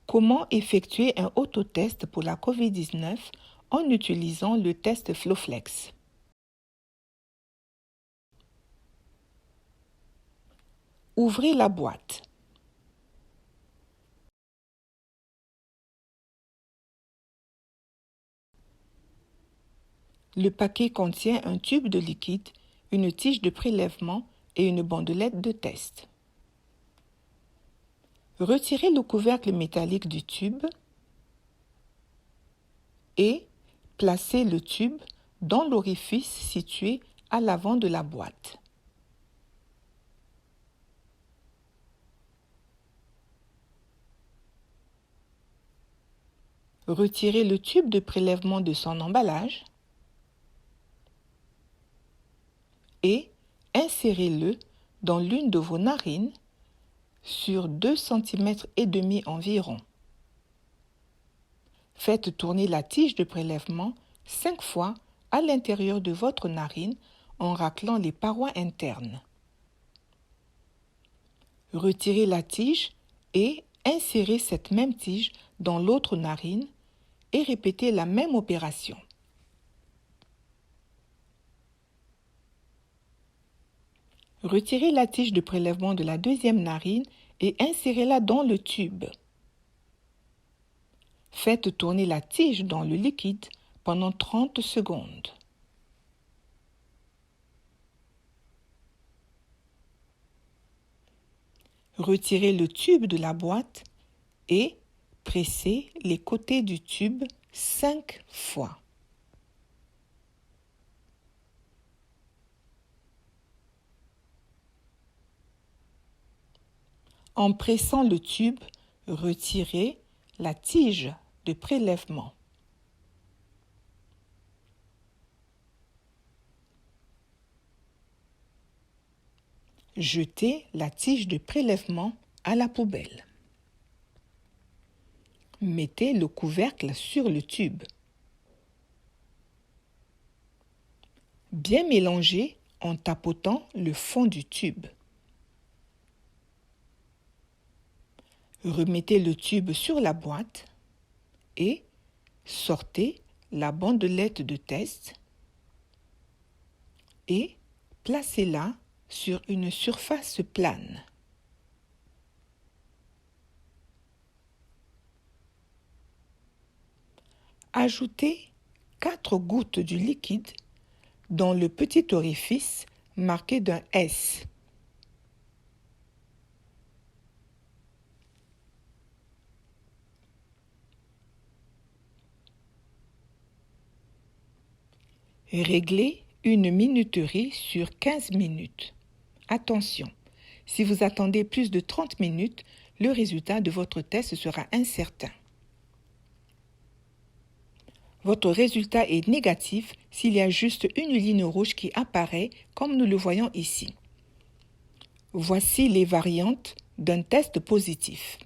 Comment effectuer un autotest pour la COVID-19 en utilisant le test FlowFlex? Ouvrez la boîte. Le paquet contient un tube de liquide, une tige de prélèvement et une bandelette de test. Retirez le couvercle métallique du tube et placez le tube dans l'orifice situé à l'avant de la boîte. Retirez le tube de prélèvement de son emballage et insérez-le dans l'une de vos narines sur 2,5 cm environ. Faites tourner la tige de prélèvement 5 fois à l'intérieur de votre narine en raclant les parois internes. Retirez la tige et insérez cette même tige dans l'autre narine et répétez la même opération. Retirez la tige de prélèvement de la deuxième narine et insérez-la dans le tube. Faites tourner la tige dans le liquide pendant 30 secondes. Retirez le tube de la boîte et pressez les côtés du tube 5 fois. En pressant le tube, retirez la tige de prélèvement. Jetez la tige de prélèvement à la poubelle. Mettez le couvercle sur le tube. Bien mélanger en tapotant le fond du tube. Remettez le tube sur la boîte et sortez la bandelette de test et placez-la sur une surface plane. Ajoutez 4 gouttes du liquide dans le petit orifice marqué d'un S. Réglez une minuterie sur 15 minutes. Attention, si vous attendez plus de 30 minutes, le résultat de votre test sera incertain. Votre résultat est négatif s'il y a juste une ligne rouge qui apparaît comme nous le voyons ici. Voici les variantes d'un test positif.